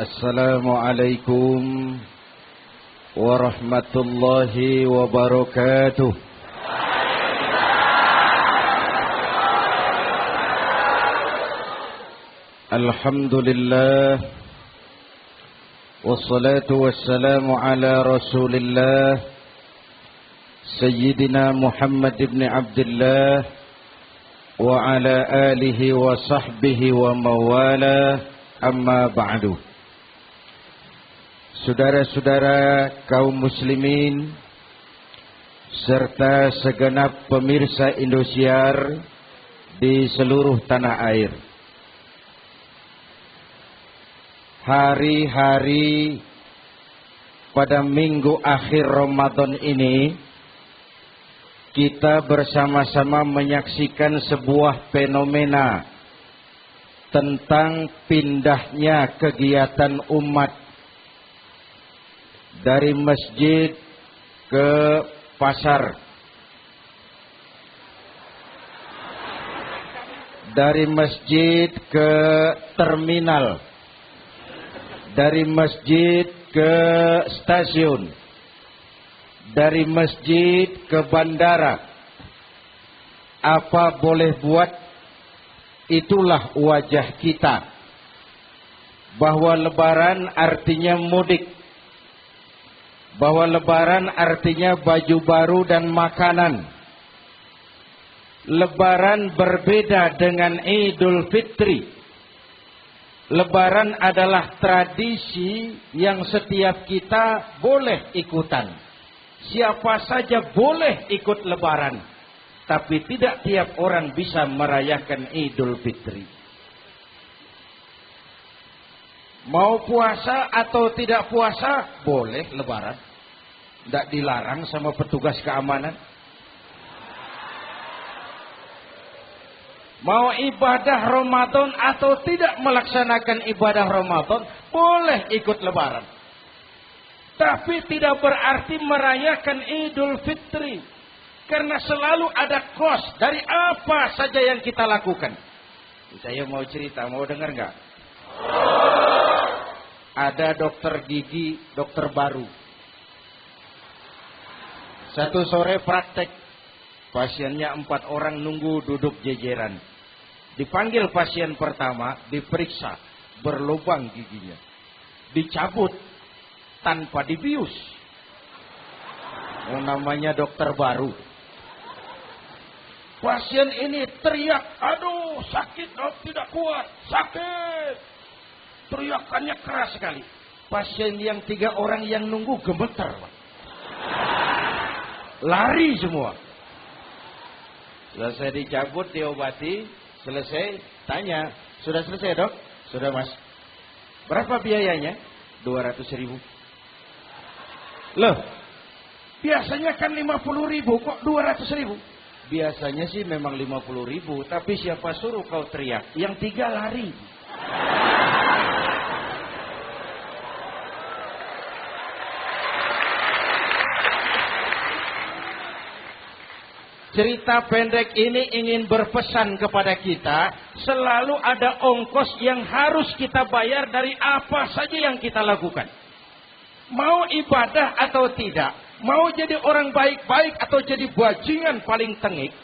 Assalamualaikum warahmatullahi wabarakatuh. Alhamdulillah wassalatu wassalamu ala Rasulillah Sayyidina Muhammad ibn Abdullah wa ala alihi wa sahbihi wa mawala, amma ba'du. Saudara-saudara kaum muslimin serta segenap pemirsa Indosiar di seluruh tanah air. Hari-hari pada minggu akhir Ramadan ini kita bersama-sama menyaksikan sebuah fenomena tentang pindahnya kegiatan umat dari masjid ke pasar, dari masjid ke terminal, dari masjid ke stasiun, dari masjid ke bandara. Apa boleh buat, itulah wajah kita. Bahwa lebaran artinya mudik, bahwa lebaran artinya baju baru dan makanan. Lebaran berbeda dengan Idul Fitri. Lebaran adalah tradisi yang setiap kita boleh ikutan. Siapa saja boleh ikut lebaran, tapi tidak tiap orang bisa merayakan Idul Fitri. Mau puasa atau tidak puasa, boleh lebaran. Tidak dilarang sama petugas keamanan. Mau ibadah Ramadan atau tidak melaksanakan ibadah Ramadan, boleh ikut lebaran. Tapi tidak berarti merayakan Idul Fitri. Karena selalu ada kos dari apa saja yang kita lakukan. Saya mau cerita, mau dengar nggak? Ada dokter gigi, dokter baru. Satu sore praktek. Pasiennya 4 orang nunggu duduk jejeran. Dipanggil pasien pertama, diperiksa, berlubang giginya. Dicabut tanpa dibius. Namanya dokter baru. Pasien ini teriak, aduh sakit, oh, tidak kuat, sakit. Teriakannya keras sekali. Pasien yang 3 orang yang nunggu gemeter, lari semua. Selesai dicabut, diobati, selesai, tanya, sudah selesai dok? Sudah mas. Berapa biayanya? 200.000. Loh, biasanya kan 50.000, kok 200.000? Biasanya sih memang 50.000, tapi siapa suruh kau teriak? Yang 3 lari. Cerita pendek ini ingin berpesan kepada kita, selalu ada ongkos yang harus kita bayar dari apa saja yang kita lakukan. Mau ibadah atau tidak, mau jadi orang baik-baik atau jadi bajingan paling tengik,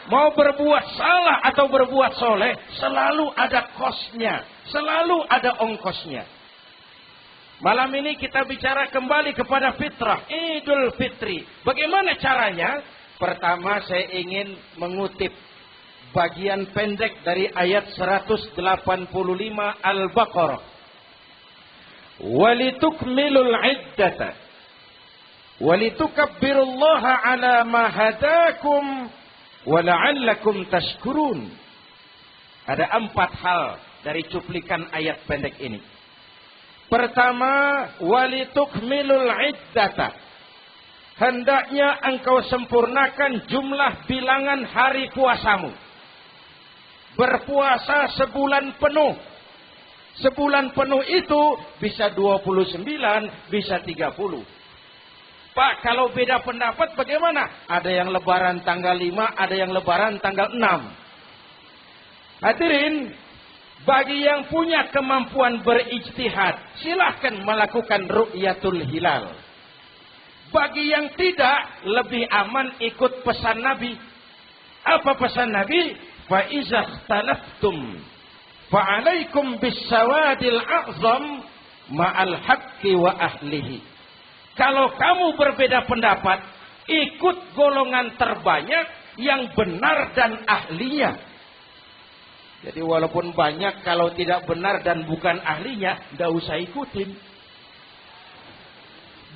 mau berbuat salah atau berbuat soleh, selalu ada kosnya, selalu ada ongkosnya. Malam ini kita bicara kembali kepada fitrah, Idul Fitri. Bagaimana caranya? Pertama saya ingin mengutip bagian pendek dari ayat 185 Al-Baqarah. Walitukmilul iddata walitukabbirullaha ala ma hadakum wala'allakum tashkurun. Ada 4 hal dari cuplikan ayat pendek ini. Pertama, walitukmilul iddata. Hendaknya engkau sempurnakan jumlah bilangan hari puasamu. Berpuasa sebulan penuh. Sebulan penuh itu bisa 29, bisa 30. Pak, kalau beda pendapat bagaimana? Ada yang lebaran tanggal 5, ada yang lebaran tanggal 6. Hadirin, Bagi yang punya kemampuan berijtihad, silahkan melakukan ru'yatul hilal. Bagi yang tidak, lebih aman ikut pesan Nabi. Apa pesan Nabi? Fa iza ikhtalaftum fa'alaikum bis-sawadil a'zam ma'al haqqi wa ahlihi. Kalau kamu berbeda pendapat, ikut golongan terbanyak yang benar dan ahlinya. Jadi walaupun banyak, kalau tidak benar dan bukan ahlinya, tidak usah ikutin.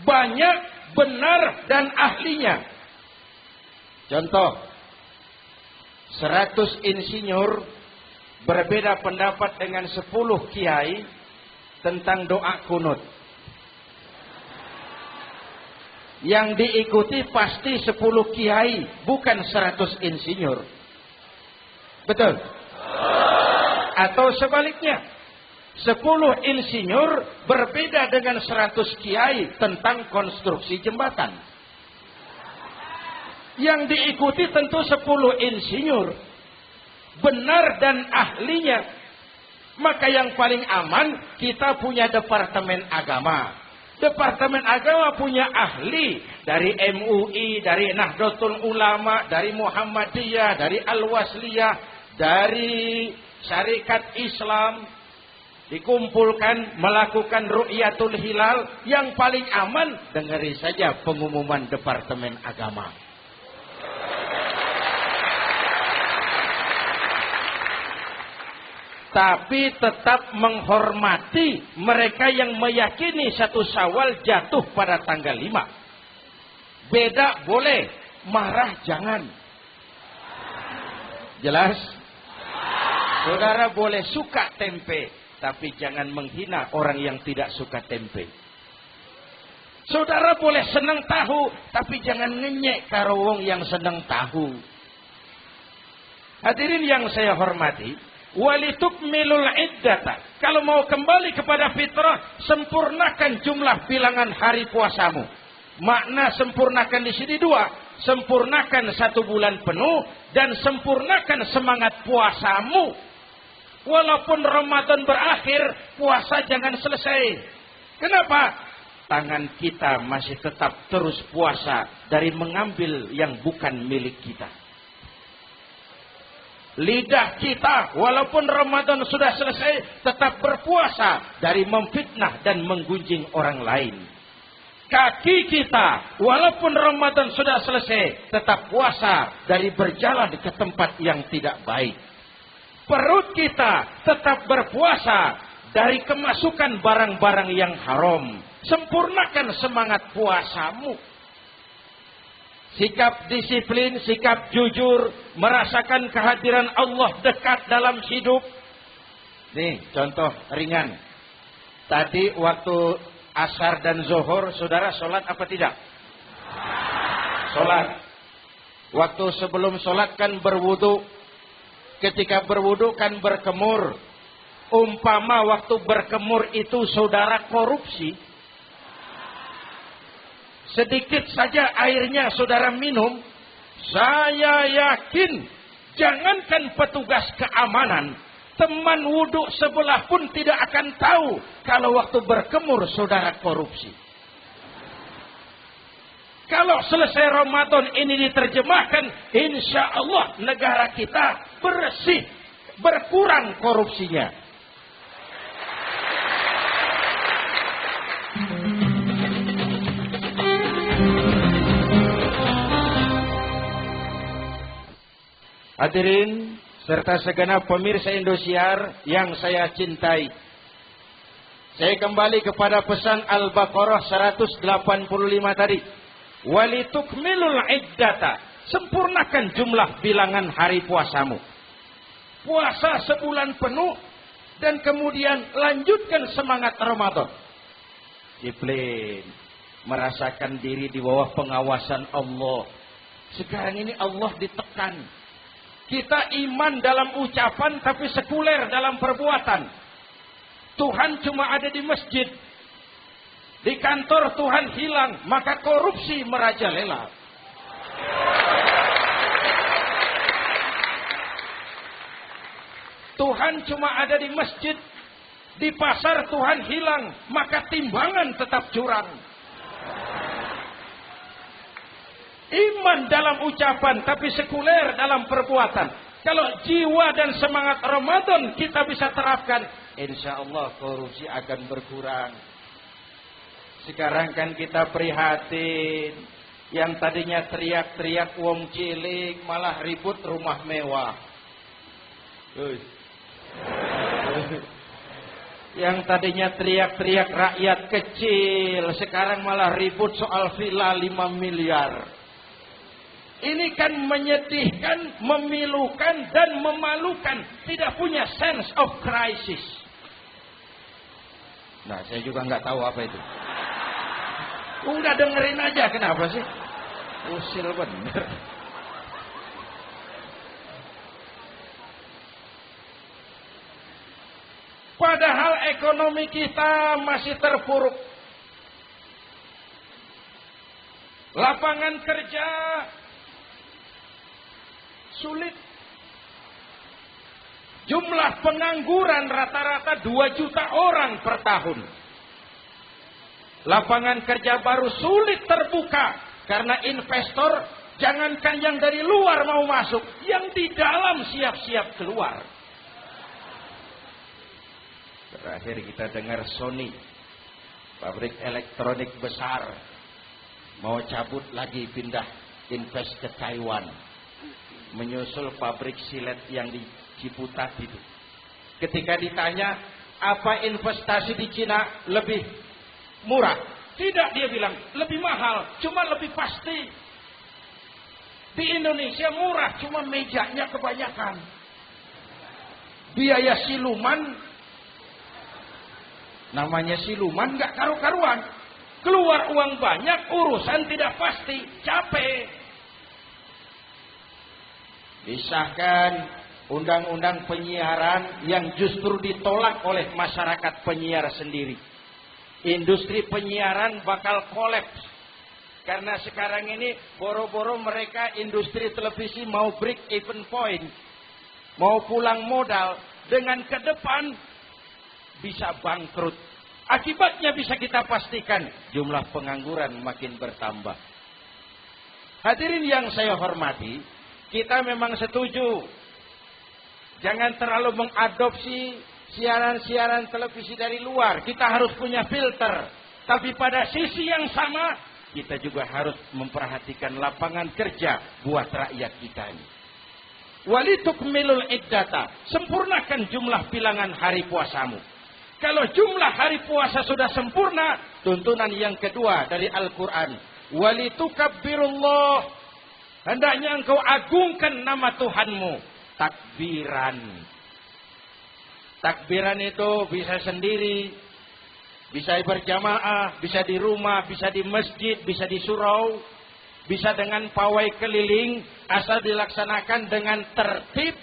Banyak, benar, dan ahlinya. Contoh, 100 insinyur berbeda pendapat dengan 10 kiai tentang doa kunut. Yang diikuti pasti 10 kiai, bukan 100 insinyur. Betul? Atau sebaliknya, 10 insinyur berbeda dengan 100 kiai tentang konstruksi jembatan. Yang diikuti tentu 10 insinyur, benar dan ahlinya. Maka yang paling aman, kita punya Departemen Agama. Departemen Agama punya ahli dari MUI, dari Nahdlatul Ulama, dari Muhammadiyah, dari Al-Wasliyah, dari Syarikat Islam. Dikumpulkan, melakukan ru'yatul hilal. Yang paling aman, dengari saja pengumuman Departemen Agama. Tapi tetap menghormati mereka yang meyakini 1 Syawal jatuh pada tanggal 5. Beda boleh, marah jangan. Jelas? Saudara boleh suka tempe, tapi jangan menghina orang yang tidak suka tempe. Saudara boleh senang tahu, tapi jangan ngenyek karo wong yang senang tahu. Hadirin yang saya hormati, walitukmilul iddata. Kalau mau kembali kepada fitrah, sempurnakan jumlah bilangan hari puasamu. Makna sempurnakan di sini 2. Sempurnakan 1 bulan penuh dan sempurnakan semangat puasamu. Walaupun Ramadan berakhir, puasa jangan selesai. Kenapa? Tangan kita masih tetap terus puasa dari mengambil yang bukan milik kita. Lidah kita walaupun Ramadan sudah selesai tetap berpuasa dari memfitnah dan menggunjing orang lain. Kaki kita walaupun Ramadan sudah selesai tetap puasa dari berjalan ke tempat yang tidak baik. Perut kita tetap berpuasa dari kemasukan barang-barang yang haram. Sempurnakan semangat puasamu. Sikap disiplin, sikap jujur, merasakan kehadiran Allah dekat dalam hidup. Nih, contoh ringan. Tadi waktu asar dan zuhur, saudara sholat apa tidak? Sholat. Waktu sebelum sholat kan berwudu. Ketika berwudu kan berkemur. Umpama waktu berkemur itu saudara korupsi, sedikit saja airnya saudara minum, saya yakin jangankan petugas keamanan, teman wudhu sebelah pun tidak akan tahu kalau waktu berkemur saudara korupsi. Kalau selesai Ramadan ini diterjemahkan, insya Allah negara kita bersih, berkurang korupsinya. Hadirin serta segenap pemirsa Indosiar yang saya cintai, saya kembali kepada pesan Al-Baqarah 185 tadi. Walitukmilul iddata, sempurnakan jumlah bilangan hari puasamu. Puasa sebulan penuh dan kemudian lanjutkan semangat Ramadan. Disiplin, merasakan diri di bawah pengawasan Allah. Sekarang ini Allah ditekan. Kita iman dalam ucapan tapi sekuler dalam perbuatan. Tuhan cuma ada di masjid. Di kantor Tuhan hilang, maka korupsi merajalela. Tuhan cuma ada di masjid. Di pasar Tuhan hilang, maka timbangan tetap curang. Iman dalam ucapan, tapi sekuler dalam perbuatan. Kalau jiwa dan semangat Ramadan kita bisa terapkan, insya Allah korupsi akan berkurang. Sekarang kan kita prihatin. Yang tadinya teriak-teriak wong cilik, malah ribut rumah mewah. Yang tadinya teriak-teriak rakyat kecil, sekarang malah ribut soal villa 5 miliar. Ini kan menyedihkan, memilukan, dan memalukan. Tidak punya sense of crisis. Nah, saya juga nggak tahu apa itu. Udah dengerin aja, kenapa sih? Usil bener. Padahal ekonomi kita masih terpuruk. Lapangan kerja sulit. Jumlah pengangguran rata-rata 2 juta orang per tahun. Lapangan kerja baru sulit terbuka karena investor jangankan yang dari luar mau masuk, yang di dalam siap-siap keluar. Terakhir kita dengar Sony, pabrik elektronik besar, mau cabut lagi pindah invest ke Taiwan, menyusul pabrik silet yang di Ciputat itu. Ketika ditanya apa investasi di Cina lebih murah, tidak, dia bilang lebih mahal, cuma lebih pasti. Di Indonesia murah, cuma mejanya kebanyakan. Biaya siluman, namanya siluman nggak karu-karuan. Keluar uang banyak, urusan tidak pasti, capek. Disahkan undang-undang penyiaran yang justru ditolak oleh masyarakat penyiar sendiri. Industri penyiaran bakal kolaps. Karena sekarang ini boro-boro mereka industri televisi mau break even point. Mau pulang modal. Dengan ke depan bisa bangkrut. Akibatnya bisa kita pastikan, jumlah pengangguran makin bertambah. Hadirin yang saya hormati, kita memang setuju jangan terlalu mengadopsi siaran-siaran televisi dari luar. Kita harus punya filter. Tapi pada sisi yang sama, kita juga harus memperhatikan lapangan kerja buat rakyat kita ini. Walitukmilul iddata, sempurnakan jumlah bilangan hari puasamu. Kalau jumlah hari puasa sudah sempurna, tuntunan yang kedua dari Al-Quran, walitukabbirullah, hendaknya engkau agungkan nama Tuhanmu. Takbiran. Takbiran itu bisa sendiri, bisa berjamaah, bisa di rumah, bisa di masjid, bisa di surau, bisa dengan pawai keliling, asal dilaksanakan dengan tertib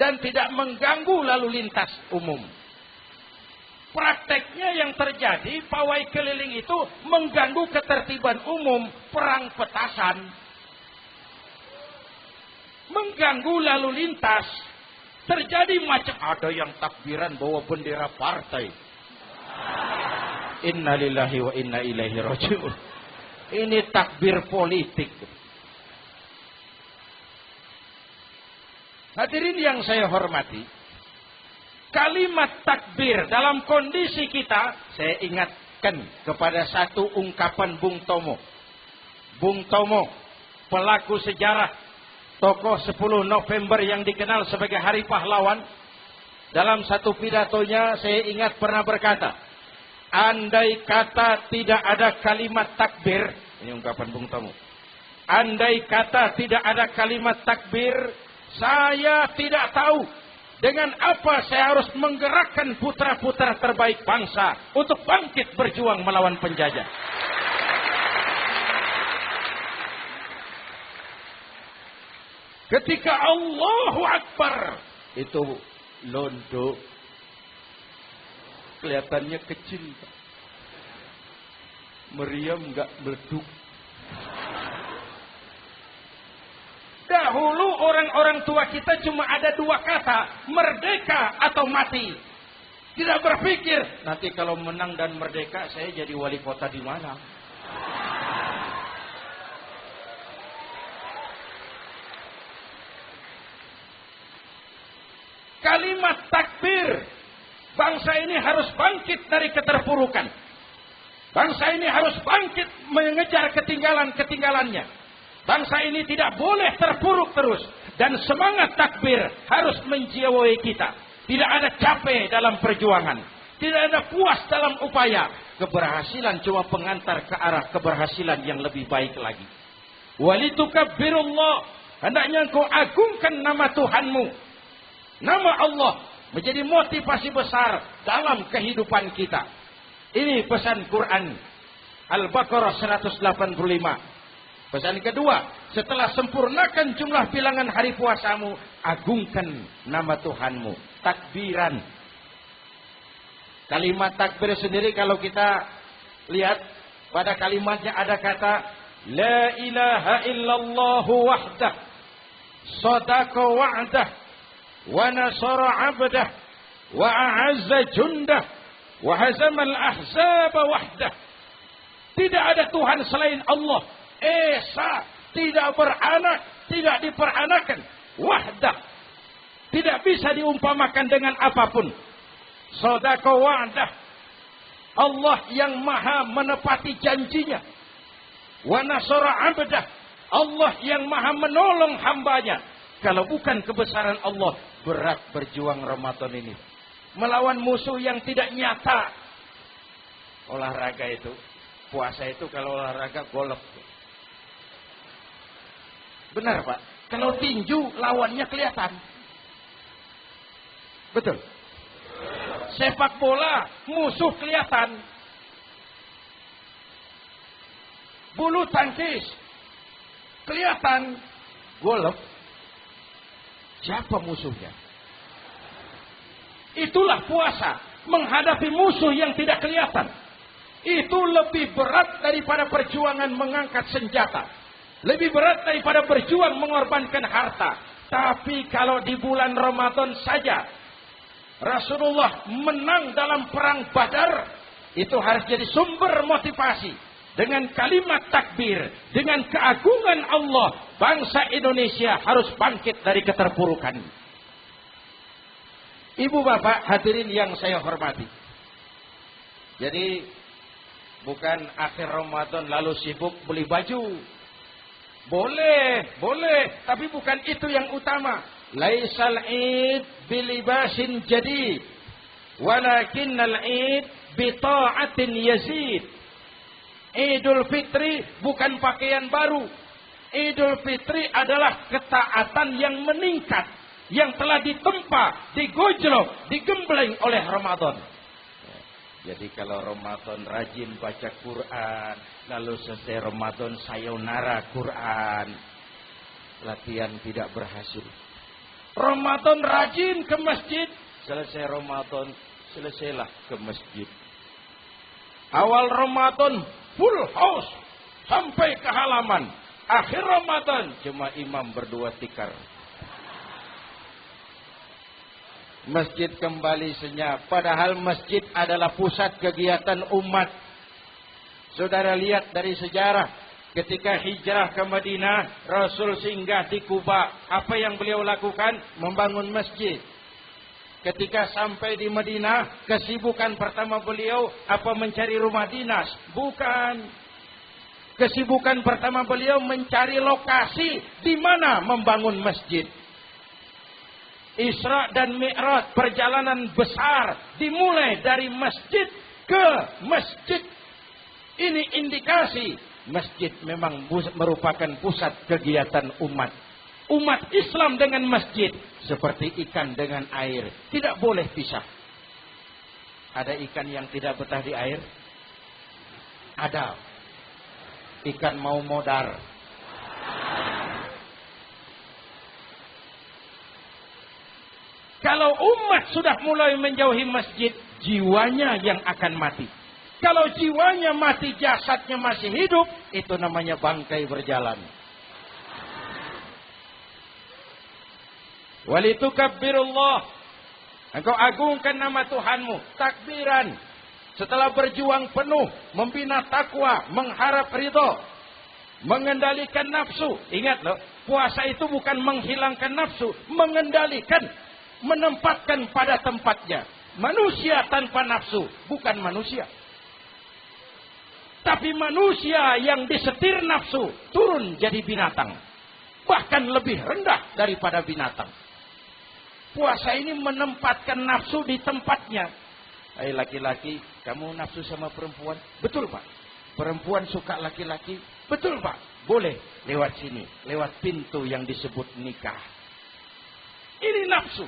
dan tidak mengganggu lalu lintas umum. Prakteknya yang terjadi, pawai keliling itu mengganggu ketertiban umum, perang petasan, mengganggu lalu lintas, terjadi macam ada yang takbiran bawa bendera partai. Innalillahi wa inna ilaihi raji'un. Ini takbir politik. Hadirin yang saya hormati, kalimat takbir dalam kondisi kita, saya ingatkan kepada satu ungkapan Bung Tomo. Bung Tomo, pelaku sejarah, tokoh 10 November yang dikenal sebagai Hari Pahlawan. Dalam satu pidatonya saya ingat pernah berkata, andai kata tidak ada kalimat takbir, ini ungkapan Bung Tomo. Andai kata tidak ada kalimat takbir, saya tidak tahu dengan apa saya harus menggerakkan putra-putra terbaik bangsa untuk bangkit berjuang melawan penjajah. Ketika Allahu Akbar, itu londo kelihatannya kecil, meriam nggak meleduk. Dahulu orang-orang tua kita cuma ada dua kata, merdeka atau mati. Tidak berpikir, nanti kalau menang dan merdeka saya jadi wali kota di mana. Kalimat takbir, bangsa ini harus bangkit dari keterpurukan. Bangsa ini harus bangkit mengejar ketinggalan-ketinggalannya. Bangsa ini tidak boleh terpuruk terus. Dan semangat takbir harus menjiwai kita. Tidak ada capek dalam perjuangan. Tidak ada puas dalam upaya. Keberhasilan cuma pengantar ke arah keberhasilan yang lebih baik lagi. Walitukabbirullah. Hendaknya engkau agungkan nama Tuhanmu. Nama Allah menjadi motivasi besar dalam kehidupan kita. Ini pesan Quran Al-Baqarah 185. Pesan kedua, setelah sempurnakan jumlah bilangan hari puasamu, agungkan nama Tuhanmu. Takbiran. Kalimat takbir sendiri kalau kita lihat pada kalimatnya ada kata La ilaha illallah wahdah sadaqa wa'dah wa nasara 'abdah wa a'azza jundah wa hazamal ahzaba wahdah. Tidak ada Tuhan selain Allah. Esa, tidak beranak, tidak diperanakan. Wahdah, tidak bisa diumpamakan dengan apapun. Sadaqa wa'dah, Allah yang maha menepati janjinya. Wa nasara 'abdah, Allah yang maha menolong hambanya. Kalau bukan kebesaran Allah, berat berjuang Ramadan ini. Melawan musuh yang tidak nyata. Olahraga itu, puasa itu kalau olahraga golf. Benar Pak, kalau tinju lawannya kelihatan. Betul. Sepak bola musuh kelihatan. Bulu tangkis kelihatan. Golf, siapa musuhnya? Itulah puasa, menghadapi musuh yang tidak kelihatan. Itu lebih berat daripada perjuangan mengangkat senjata. Lebih berat daripada berjuang mengorbankan harta. Tapi kalau di bulan Ramadan saja Rasulullah menang dalam perang Badar, itu harus jadi sumber motivasi. Dengan kalimat takbir, dengan keagungan Allah, bangsa Indonesia harus bangkit dari keterpurukan. Ibu bapak hadirin yang saya hormati. Jadi bukan akhir Ramadan lalu sibuk beli baju. Boleh, tapi bukan itu yang utama. Laisal id bilibasin jadid, walakinnal id bita'atin yazid. Idul Fitri bukan pakaian baru. Idul Fitri adalah ketaatan yang meningkat, yang telah ditempa, digojlok, digembleng oleh Ramadan. Jadi kalau Ramadan rajin baca Quran, lalu selesai Ramadan sayonara Quran, latihan tidak berhasil. Ramadan rajin ke masjid, selesai Ramadan selesailah ke masjid. Awal Ramadan full house sampai ke halaman. Akhir Ramadan cuma imam berdua tikar. Masjid kembali senyap. Padahal masjid adalah pusat kegiatan umat. Saudara lihat dari sejarah. Ketika hijrah ke Madinah, Rasul singgah di Kuba. Apa yang beliau lakukan? Membangun masjid. Ketika sampai di Madinah, kesibukan pertama beliau apa? Mencari rumah dinas? Bukan. Kesibukan pertama beliau mencari lokasi di mana membangun masjid. Isra dan Mi'raj, perjalanan besar dimulai dari masjid ke masjid. Ini indikasi masjid memang merupakan pusat kegiatan umat. Umat Islam dengan masjid seperti ikan dengan air, tidak boleh pisah. Ada ikan yang tidak betah di air? Ada. Ikan mau modar. Kalau umat sudah mulai menjauhi masjid, jiwanya yang akan mati. Kalau jiwanya mati, jasadnya masih hidup, itu namanya bangkai berjalan. Walitukabbirullah. Engkau agungkan nama Tuhanmu. Takbiran. Setelah berjuang penuh. Membina takwa. Mengharap ridho. Mengendalikan nafsu. Ingat loh. Puasa itu bukan menghilangkan nafsu. Mengendalikan. Menempatkan pada tempatnya. Manusia tanpa nafsu. Bukan manusia. Tapi manusia yang disetir nafsu. Turun jadi binatang. Bahkan lebih rendah daripada binatang. Puasa ini menempatkan nafsu di tempatnya. Hai laki-laki, kamu nafsu sama perempuan? Betul Pak. Perempuan suka laki-laki? Betul Pak. Boleh lewat sini. Lewat pintu yang disebut nikah. Ini nafsu.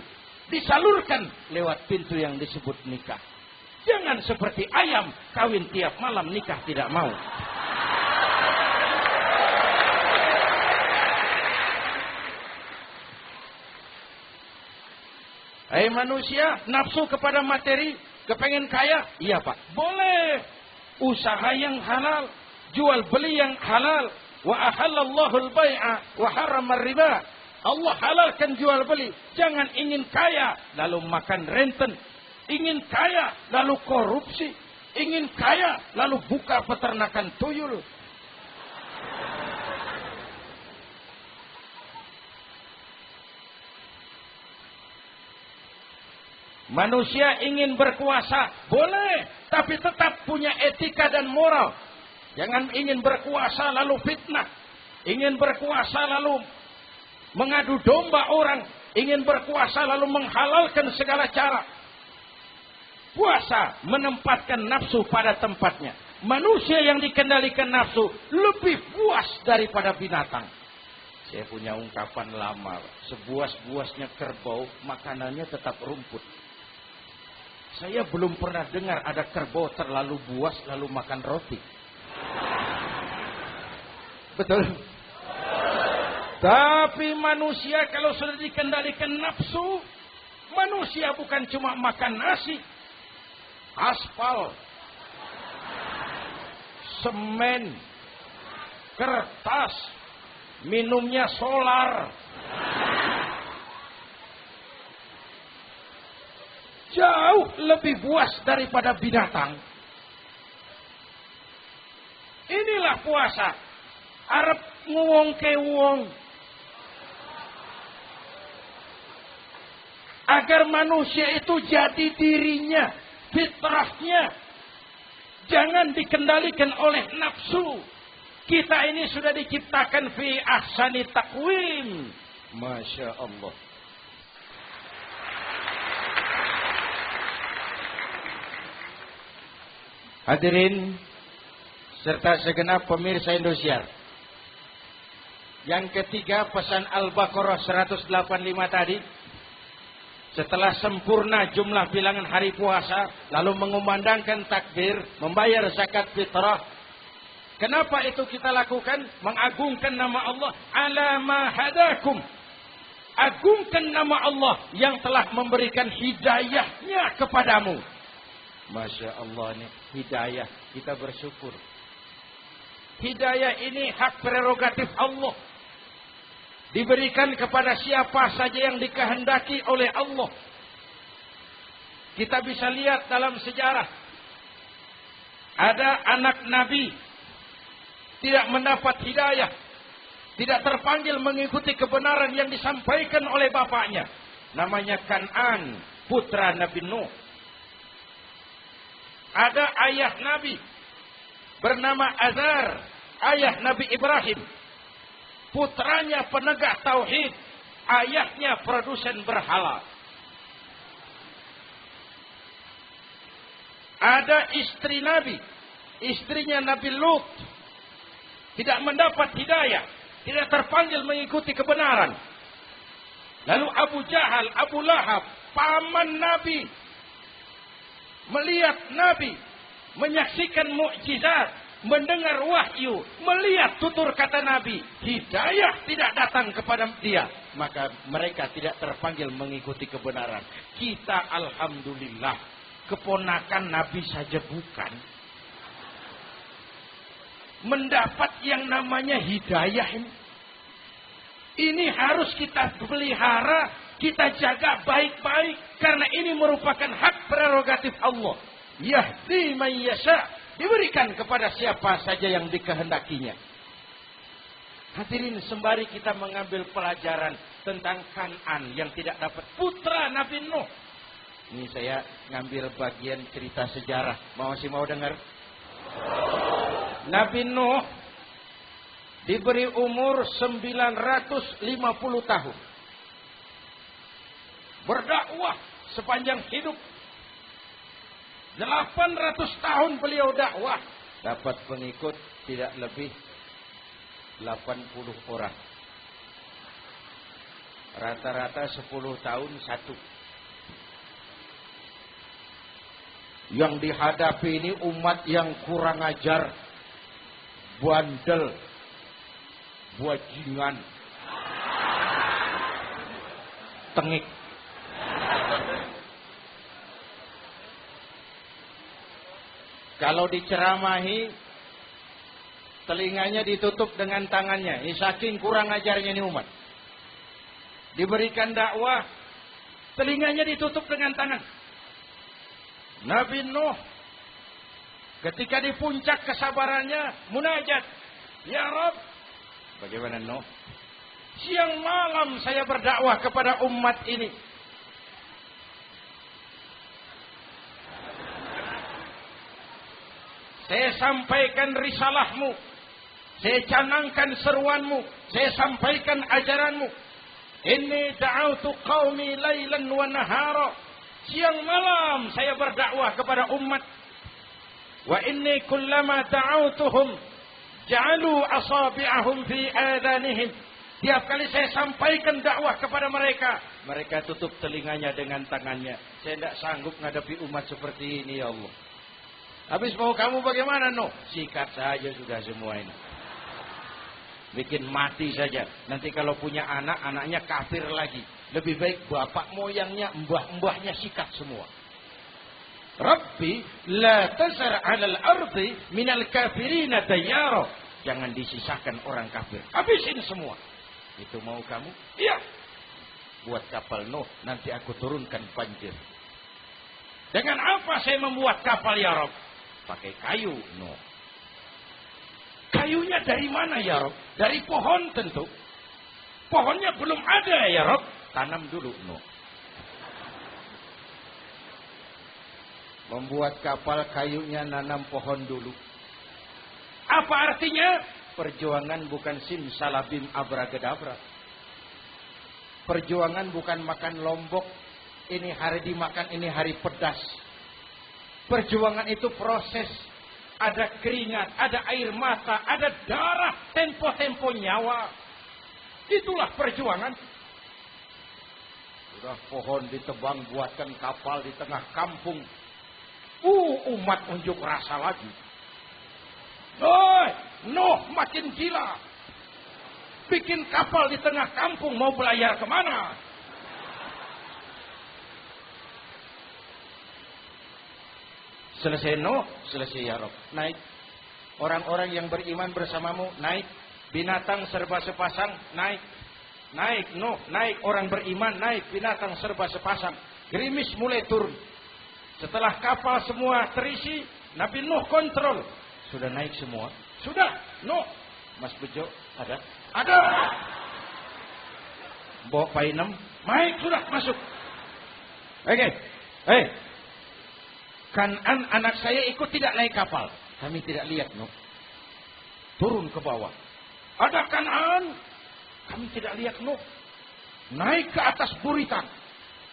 Disalurkan lewat pintu yang disebut nikah. Jangan seperti ayam. Kawin tiap malam, nikah tidak mau. Hai manusia, nafsu kepada materi, kepengen kaya? Iya Pak. Boleh. Usaha yang halal, jual beli yang halal. Wa ahallallahu al-bai'a wa harrama riba. Allah halalkan jual beli. Jangan ingin kaya lalu makan renten. Ingin kaya lalu korupsi. Ingin kaya lalu buka peternakan tuyul. Manusia ingin berkuasa, boleh, tapi tetap punya etika dan moral. Jangan ingin berkuasa lalu fitnah, ingin berkuasa lalu mengadu domba orang, ingin berkuasa lalu menghalalkan segala cara. Puasa menempatkan nafsu pada tempatnya. Manusia yang dikendalikan nafsu lebih puas daripada binatang. Saya punya ungkapan lama, sebuas-buasnya kerbau, makanannya tetap rumput. Saya belum pernah dengar ada kerbau terlalu buas lalu makan roti. Betul? Tapi manusia kalau sudah dikendalikan nafsu, manusia bukan cuma makan nasi, aspal, semen, kertas, minumnya solar. Jauh lebih puas daripada binatang. Inilah puasa. Arep nguwong ke wong. Agar manusia itu jadi dirinya, fitrahnya. Jangan dikendalikan oleh nafsu. Kita ini sudah diciptakan fi ahsani taqwim. Masya Allah. Hadirin serta segenap pemirsa Indosiar. Yang ketiga, pesan Al-Baqarah 185 tadi. Setelah sempurna jumlah bilangan hari puasa, lalu mengumandangkan takbir, membayar zakat fitrah. Kenapa itu kita lakukan? Mengagungkan nama Allah. Ala ma hadakum. Agungkan nama Allah yang telah memberikan hidayahnya kepadamu. Masya Allah nih, hidayah, kita bersyukur. Hidayah ini hak prerogatif Allah. Diberikan kepada siapa saja yang dikehendaki oleh Allah. Kita bisa lihat dalam sejarah. Ada anak Nabi tidak mendapat hidayah. Tidak terpanggil mengikuti kebenaran yang disampaikan oleh bapaknya. Namanya Kan'an, putra Nabi Nuh. Ada ayah Nabi bernama Azar, ayah Nabi Ibrahim. Putranya penegak tauhid, ayahnya produsen berhala. Ada istri Nabi, istrinya Nabi Lut, tidak mendapat hidayah, tidak terpanggil mengikuti kebenaran. Lalu Abu Jahal, Abu Lahab, paman Nabi, melihat Nabi, menyaksikan mukjizat, mendengar wahyu, melihat tutur kata Nabi, hidayah tidak datang kepada dia, maka mereka tidak terpanggil mengikuti kebenaran. Kita alhamdulillah keponakan Nabi saja bukan, mendapat yang namanya hidayah ini harus kita pelihara kita jaga baik-baik. Karena ini merupakan hak prerogatif Allah. Yahdi man yasha. Diberikan kepada siapa saja yang dikehendakinya. Hadirin, sembari kita mengambil pelajaran tentang Kan'an yang tidak dapat putra Nabi Nuh. Ini saya ngambil bagian cerita sejarah. Masih mau dengar? Nabi Nuh diberi umur 950 tahun. Berdakwah sepanjang hidup. 800 tahun beliau dakwah. Dapat pengikut tidak lebih 80 orang. Rata-rata 10 tahun satu. Yang dihadapi ini umat yang kurang ajar, bandel, bajingan, tengik. Kalau diceramahi, telinganya ditutup dengan tangannya. Ini saking kurang ajarnya ini umat. Diberikan dakwah, telinganya ditutup dengan tangan. Nabi Nuh ketika di puncak kesabarannya munajat, ya Rabb, bagaimana Nuh? Siang malam saya berdakwah kepada umat ini. Saya sampaikan risalahmu, saya canangkan seruanmu, saya sampaikan ajaranmu. Inni da'autu qaumi lailan wa nahara. Siang malam saya berdakwah kepada umat. Wa inni kullama da'autuhum ja'alu asabi'ahum fi adanihim. Tiap kali saya sampaikan dakwah kepada mereka, mereka tutup telinganya dengan tangannya. Saya tidak sanggup menghadapi umat seperti ini, ya Allah. Habis mau kamu bagaimana, Nuh? Sikat saja sudah semua ini. Bikin mati saja. Nanti kalau punya anak, anaknya kafir lagi. Lebih baik bapak moyangnya, mbah-mbahnya sikat semua. Rabbi la tazar 'alal ardi minal kafirina dayyara. Jangan disisakan orang kafir. Habisin semua. Itu mau kamu? Iya. Buat kapal Nuh, nanti aku turunkan banjir. Dengan apa saya membuat kapal, ya Rabb? Pakai kayu, Nuh. Kayunya dari mana, ya Rabb? Dari pohon tentu. Pohonnya belum ada, ya Rabb. Tanam dulu, Nuh. Membuat kapal, kayunya nanam pohon dulu. Apa artinya? Perjuangan bukan simsalabim abracadabra. Perjuangan bukan makan lombok. Ini hari dimakan, ini hari pedas. Perjuangan itu proses. Ada keringat, ada air mata, ada darah, tempo-tempo nyawa. Itulah perjuangan. Sudah pohon ditebang, buatkan kapal di tengah kampung. Umat unjuk rasa lagi. Nuh makin gila. Bikin kapal di tengah kampung, mau belayar kemana? Selesai Nuh, selesai ya Rabb. Naik. Orang-orang yang beriman bersamamu, naik. Binatang serba sepasang, naik. Naik Nuh, naik. Orang beriman, naik. Binatang serba sepasang. Gerimis mulai turun. Setelah kapal semua terisi, Nabi Nuh kontrol. Sudah naik semua? Sudah. Nuh. Mas Bejo, ada? Ada. Bawa Painem, naik sudah, masuk. Oke. Hei. Kan'an anak saya ikut tidak naik kapal. Kami tidak lihat, Nuh. Turun ke bawah. Ada Kan'an. Kami tidak lihat, Nuh. Naik ke atas buritan.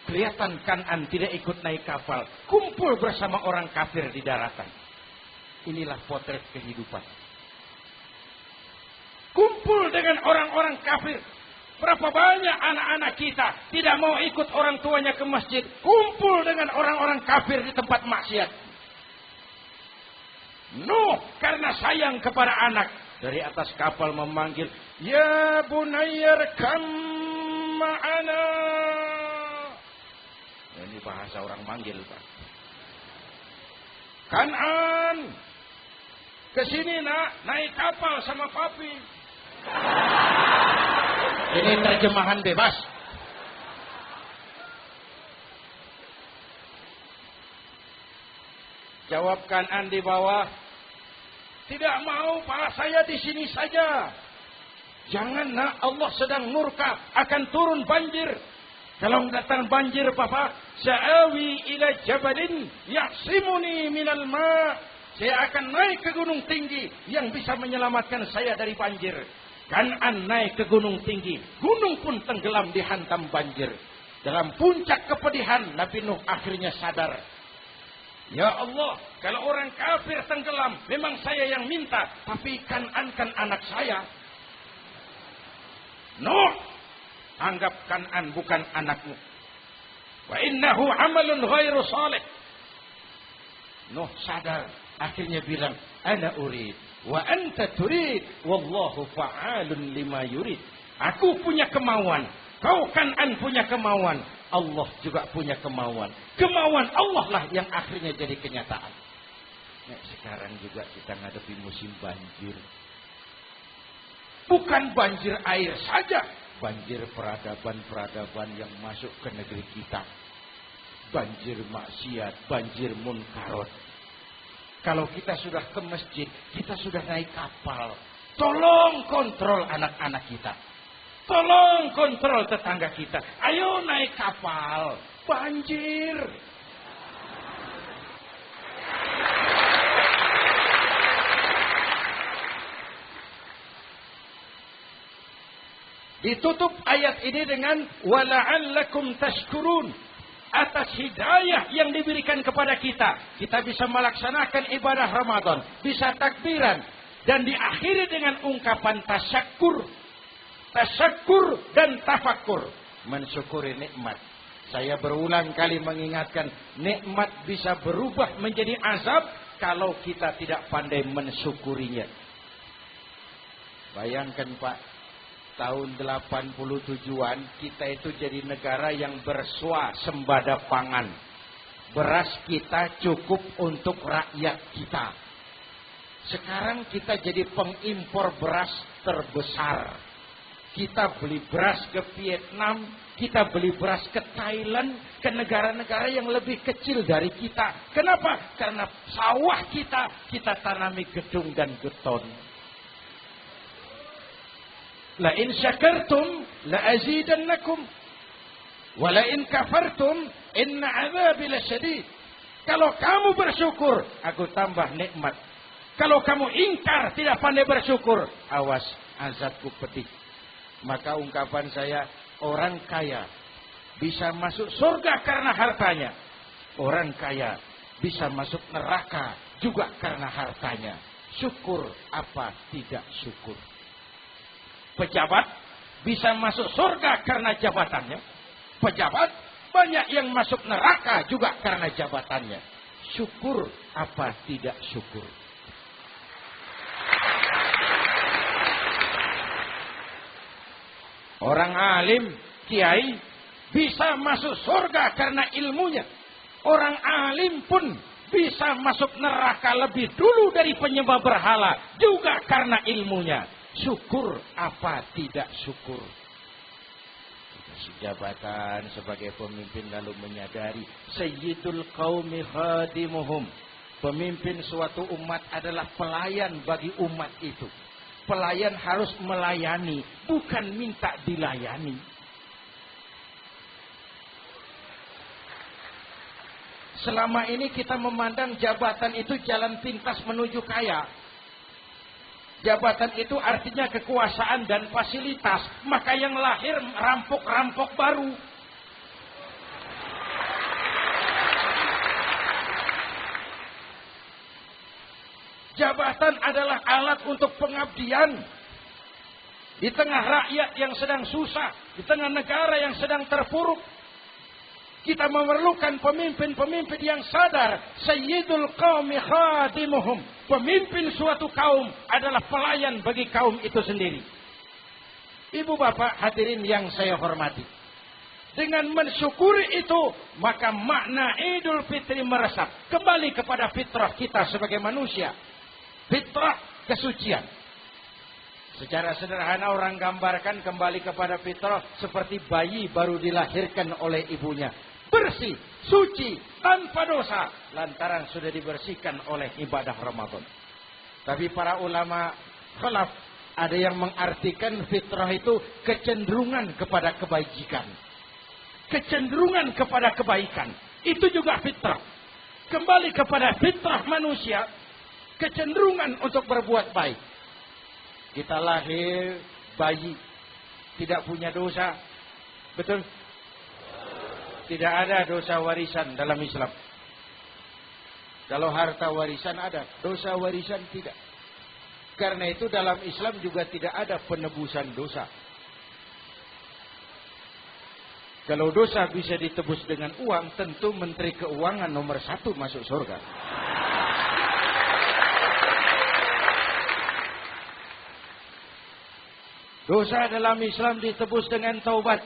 Kelihatan Kan'an tidak ikut naik kapal. Kumpul bersama orang kafir di daratan. Inilah potret kehidupan. Kumpul dengan orang-orang kafir. Berapa banyak anak-anak kita tidak mau ikut orang tuanya ke masjid. Kumpul dengan orang-orang kafir di tempat maksiat. Nuh karena sayang kepada anak. Dari atas kapal memanggil. Ya bunayyar kam ma'ana. Ini bahasa orang manggil, Pak. Kan'an. Kesini nak. Naik kapal sama papi. Ini terjemahan bebas. Jawab Kan'an di bawah. Tidak mau, Pak, saya di sini saja. Jangan, nak, Allah sedang murka, akan turun banjir. Kalau datang banjir, Papa, sa'awi ila jabalin ya'simuni minal ma'. Saya akan naik ke gunung tinggi yang bisa menyelamatkan saya dari banjir. Kan'an naik ke gunung tinggi, gunung pun tenggelam dihantam banjir. Dalam puncak kepedihan, Nabi Nuh akhirnya sadar. Ya Allah, kalau orang kafir tenggelam, memang saya yang minta, tapi Kan'an kan anak saya. Nuh, anggap Kan'an bukan anakmu. Wa innahu amalun ghairu salih. Nuh sadar, akhirnya bilang, ana urid wa anta turid wallahu fa'alun lima yurid. Aku punya kemauan, kau Kan'an punya kemauan, Allah juga punya kemauan. Kemauan Allah lah yang akhirnya jadi kenyataan. Nah, sekarang juga kita ngadepi musim banjir. Bukan banjir air saja, banjir peradaban-peradaban yang masuk ke negeri kita. Banjir maksiat, banjir munkarot. Kalau kita sudah ke masjid, kita sudah naik kapal. Tolong kontrol anak-anak kita. Tolong kontrol tetangga kita. Ayo naik kapal. Banjir. Ditutup ayat ini dengan wala'allakum tashkurun. Atas hidayah yang diberikan kepada kita, kita bisa melaksanakan ibadah Ramadan, bisa takbiran, dan diakhiri dengan ungkapan tasyakkur. Tasyakkur dan tafakkur, mensyukuri nikmat. Saya berulang kali mengingatkan, nikmat bisa berubah menjadi azab kalau kita tidak pandai mensyukurinya. Bayangkan, Pak, tahun 87-an kita itu jadi negara yang berswasembada pangan. Beras kita cukup untuk rakyat kita. Sekarang kita jadi pengimpor beras terbesar. Kita beli beras ke Vietnam, kita beli beras ke Thailand, ke negara-negara yang lebih kecil dari kita. Kenapa? Karena sawah kita tanami gedung dan beton. La in syakartum la azidannakum wa la in kafartum inna 'adzabi lasyadid. Kalau kamu bersyukur, aku tambah nikmat. Kalau kamu ingkar, tidak pandai bersyukur, awas, azabku pedih. Maka ungkapan saya, orang kaya bisa masuk surga karena hartanya. Orang kaya bisa masuk neraka juga karena hartanya. Syukur apa tidak syukur. Pejabat bisa masuk surga karena jabatannya. Pejabat banyak yang masuk neraka juga karena jabatannya. Syukur apa tidak syukur. Orang alim, kiai, bisa masuk surga karena ilmunya. Orang alim pun bisa masuk neraka lebih dulu dari penyembah berhala juga karena ilmunya. Syukur apa tidak syukur. Jabatan sebagai pemimpin lalu menyadari sayyidul qaumi khadimuhum. Pemimpin suatu umat adalah pelayan bagi umat itu. Pelayan harus melayani, bukan minta dilayani. Selama ini kita memandang jabatan itu jalan pintas menuju kaya. Jabatan itu artinya kekuasaan dan fasilitas. Maka yang lahir rampok-rampok baru. Jabatan adalah alat untuk pengabdian. Di tengah rakyat yang sedang susah. Di tengah negara yang sedang terpuruk. Kita memerlukan pemimpin-pemimpin yang sadar. Sayyidul qaumi khadimuhum. Pemimpin suatu kaum adalah pelayan bagi kaum itu sendiri. Ibu bapak hadirin yang saya hormati. Dengan mensyukuri itu, maka makna Idul Fitri meresap. Kembali kepada fitrah kita sebagai manusia. Fitrah kesucian. Secara sederhana orang gambarkan kembali kepada fitrah seperti bayi baru dilahirkan oleh ibunya. bersih, suci, tanpa dosa, lantaran sudah dibersihkan oleh ibadah Ramadan. Tapi para ulama khalaf, ada yang mengartikan fitrah itu kecenderungan kepada kebajikan. Kecenderungan kepada kebaikan. Itu juga fitrah. Kembali kepada fitrah manusia, kecenderungan untuk berbuat baik. Kita lahir bayi, tidak punya dosa. Betul? Tidak ada dosa warisan dalam Islam. Kalau harta warisan ada, dosa warisan tidak. Karena itu dalam Islam juga tidak ada penebusan dosa. Kalau dosa bisa ditebus dengan uang, tentu Menteri Keuangan nomor 1 masuk surga. Dosa dalam Islam ditebus dengan taubat.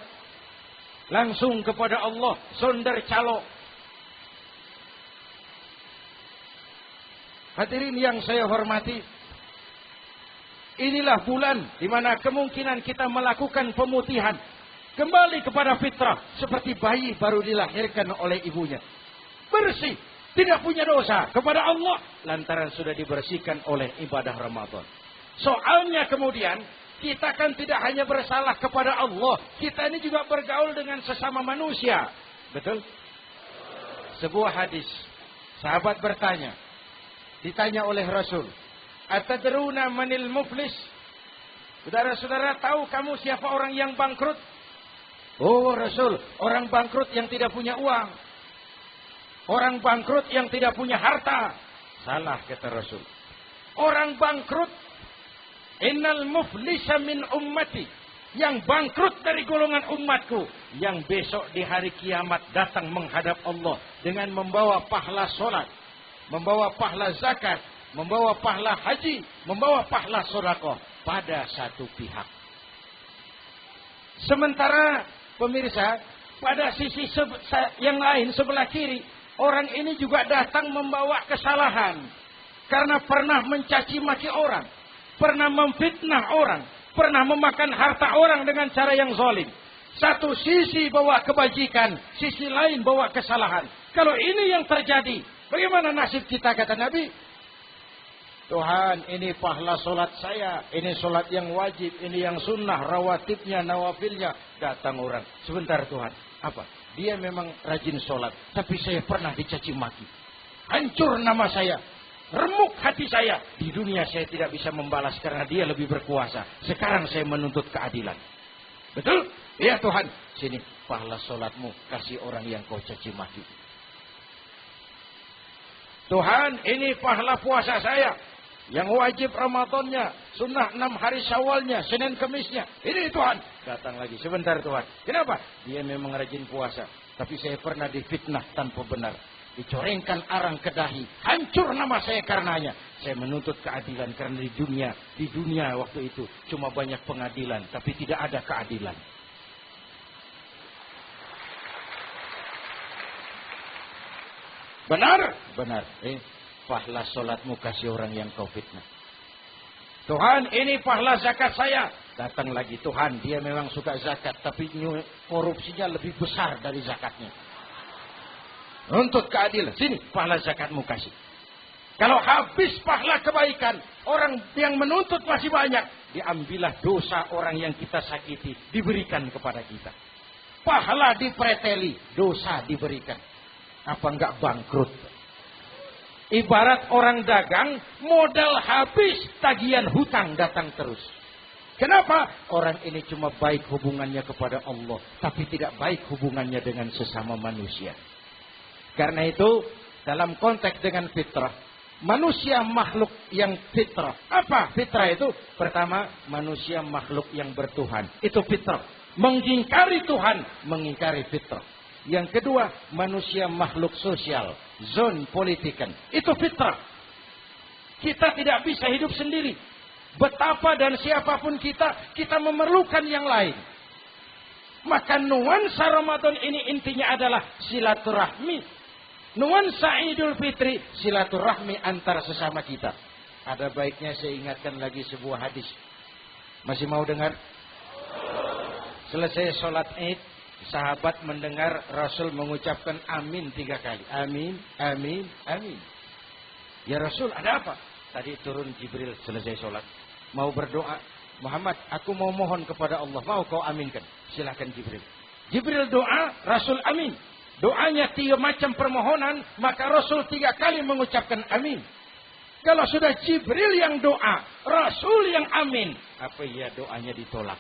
Langsung kepada Allah, sonder calo. Hadirin yang saya hormati, inilah bulan di mana kemungkinan kita melakukan pemutihan. Kembali kepada fitrah, seperti bayi baru dilahirkan oleh ibunya. Bersih, tidak punya dosa kepada Allah, lantaran sudah dibersihkan oleh ibadah Ramadan. Soalnya kemudian, kita kan tidak hanya bersalah kepada Allah, kita ini juga bergaul dengan sesama manusia. Betul? Sebuah hadis, sahabat bertanya, ditanya oleh Rasul, "Atadruna manil muflis?" Saudara-saudara, tahu kamu siapa orang yang bangkrut? Oh Rasul, orang bangkrut yang tidak punya uang. Orang bangkrut yang tidak punya harta. Salah kata Rasul. Orang bangkrut, innal muflisa min ummati, yang bangkrut dari golongan umatku, yang besok di hari kiamat datang menghadap Allah dengan membawa pahala solat, membawa pahala zakat, membawa pahala haji, membawa pahala sedekah pada satu pihak. Sementara pemirsa, pada sisi yang lain sebelah kiri, orang ini juga datang membawa kesalahan karena pernah mencaci maki orang, pernah memfitnah orang, pernah memakan harta orang dengan cara yang zalim. Satu sisi bawa kebajikan, sisi lain bawa kesalahan. Kalau ini yang terjadi, bagaimana nasib kita, kata Nabi? Tuhan, ini pahala solat saya, ini solat yang wajib, ini yang sunnah, rawatibnya, nawafilnya. Datang orang, sebentar Tuhan, apa? Dia memang rajin solat, tapi saya pernah dicaci maki. Hancur nama saya, remuk hati saya. Di dunia saya tidak bisa membalas karena dia lebih berkuasa. Sekarang saya menuntut keadilan. Betul? Ya Tuhan, sini pahala solatmu, kasih orang yang kau caci maki. Tuhan, ini pahala puasa saya, yang wajib Ramadannya, sunnah 6 hari Syawalnya, Senin Kemisnya. Ini Tuhan. Datang lagi, sebentar Tuhan. Kenapa? Dia memang rajin puasa, tapi saya pernah difitnah tanpa benar. Dicorengkan arang ke dahi. Hancur nama saya karenanya. Saya menuntut keadilan karena di dunia waktu itu cuma banyak pengadilan, tapi tidak ada keadilan. Benar? Benar. Pahala solatmu kasih orang yang kau fitnah. Tuhan, ini pahala zakat saya. Datang lagi, Tuhan, dia memang suka zakat, tapi korupsinya lebih besar dari zakatnya. Untuk keadilan, sini pahala zakatmu kasih. Kalau habis pahala kebaikan, orang yang menuntut masih banyak, diambillah dosa orang yang kita sakiti, diberikan kepada kita. Pahala dipreteli, dosa diberikan. Apa enggak bangkrut? Ibarat orang dagang, modal habis, tagihan hutang datang terus. Kenapa? Orang ini cuma baik hubungannya kepada Allah, tapi tidak baik hubungannya dengan sesama manusia. Karena itu, dalam konteks dengan fitrah, manusia makhluk yang fitrah. Apa fitrah itu? Pertama, manusia makhluk yang bertuhan. Itu fitrah. Mengingkari Tuhan, mengingkari fitrah. Yang kedua, manusia makhluk sosial, zon politikan. Itu fitrah. Kita tidak bisa hidup sendiri. Betapa dan siapapun kita memerlukan yang lain. Maka nuansa Ramadan ini intinya adalah silaturahmi. Nuansa Idul Fitri, silaturahmi antar sesama kita. Ada baiknya saya ingatkan lagi sebuah hadis. Masih mau dengar? Selesai sholat Id, Sahabat mendengar Rasul mengucapkan amin 3 kali. Amin, amin, amin. Ya Rasul, ada apa? Tadi turun Jibril selesai sholat. Mau berdoa. Muhammad, aku mau mohon kepada Allah. Mau kau aminkan? Silakan Jibril. Jibril doa, Rasul amin. Doanya 3 macam permohonan, maka Rasul 3 kali mengucapkan amin. Kalau sudah Jibril yang doa, Rasul yang amin, apa ya doanya ditolak?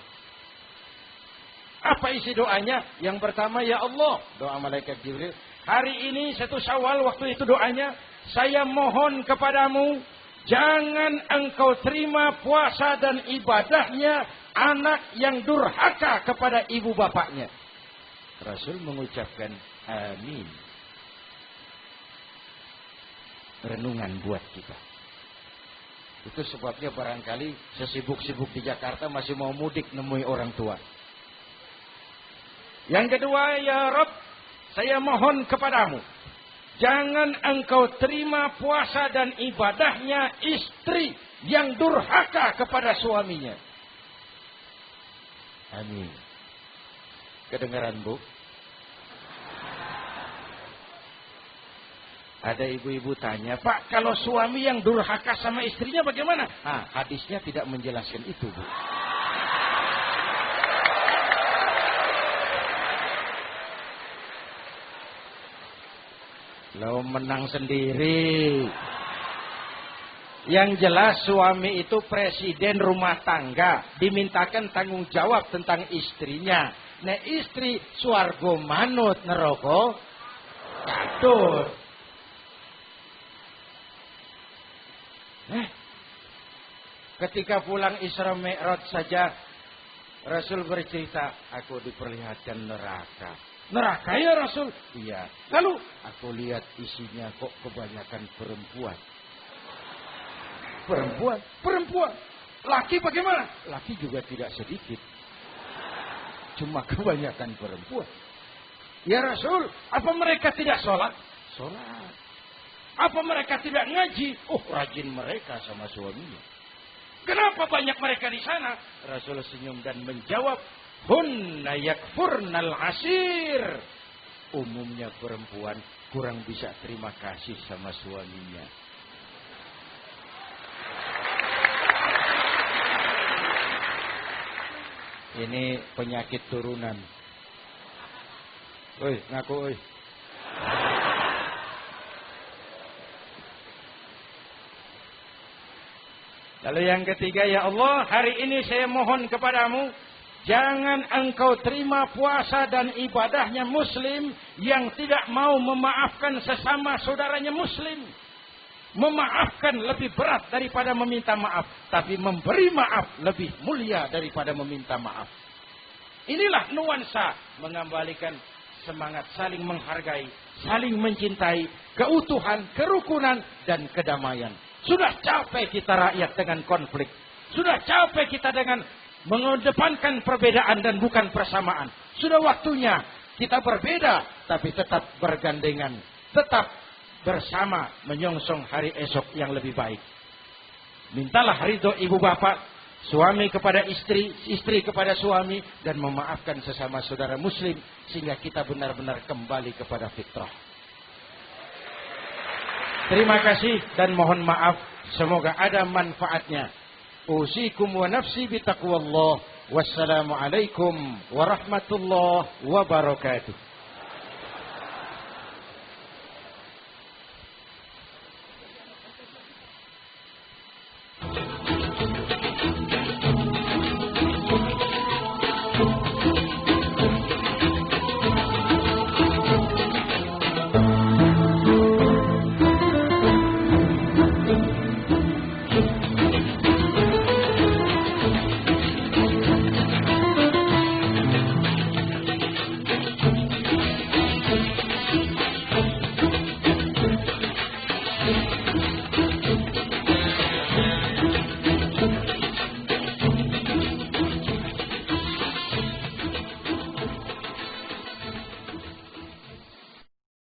Apa isi doanya? Yang pertama, ya Allah, doa malaikat Jibril. Hari ini 1 Syawal, waktu itu doanya, saya mohon kepadamu, jangan engkau terima puasa dan ibadahnya anak yang durhaka kepada ibu bapaknya. Rasul mengucapkan amin. Renungan buat kita. Itu sebabnya barangkali sesibuk-sibuk di Jakarta masih mau mudik nemui orang tua. Yang kedua, ya Rabb, saya mohon kepadamu, jangan engkau terima puasa dan ibadahnya istri yang durhaka kepada suaminya. Amin. Kedengaran, Bu? Ada ibu-ibu tanya, Pak, kalau suami yang durhaka sama istrinya bagaimana? Hadisnya tidak menjelaskan itu, Bu. Lo menang sendiri. Yang jelas suami itu presiden rumah tangga, dimintakan tanggung jawab tentang istrinya. Nah, istri swarga manut neraka katut. Ketika pulang Isra Mi'raj saja Rasul bercerita, aku diperlihatkan neraka. Neraka ya Rasul? Iya. Lalu aku lihat isinya kok kebanyakan perempuan. Perempuan. Laki bagaimana? Laki juga tidak sedikit. Cuma kebanyakan perempuan. Ya Rasul, apa mereka tidak sholat? Sholat. Apa mereka tidak ngaji? Rajin mereka sama suaminya. Kenapa banyak mereka di sana? Rasul senyum dan menjawab, hunna yakfurnal asir. Umumnya perempuan kurang bisa terima kasih sama suaminya. Ini penyakit turunan. Oi, ngaku oi. Lalu yang ketiga, ya Allah, hari ini saya mohon kepadamu, jangan engkau terima puasa dan ibadahnya muslim yang tidak mau memaafkan sesama saudaranya muslim. Memaafkan lebih berat daripada meminta maaf. Tapi memberi maaf lebih mulia daripada meminta maaf. Inilah nuansa mengembalikan semangat saling menghargai, saling mencintai, keutuhan, kerukunan, dan kedamaian. Sudah capek kita rakyat dengan konflik. Sudah capek kita dengan mengedepankan perbedaan dan bukan persamaan. Sudah waktunya kita berbeda tapi tetap bergandengan. Tetap bersama menyongsong hari esok yang lebih baik. Mintalah ridho ibu bapak, suami kepada istri, istri kepada suami, dan memaafkan sesama saudara muslim sehingga kita benar-benar kembali kepada fitrah. Terima kasih dan mohon maaf. Semoga ada manfaatnya. Usikum wa nafsi bitaqwallah. Wassalamualaikum warahmatullahi wabarakatuh.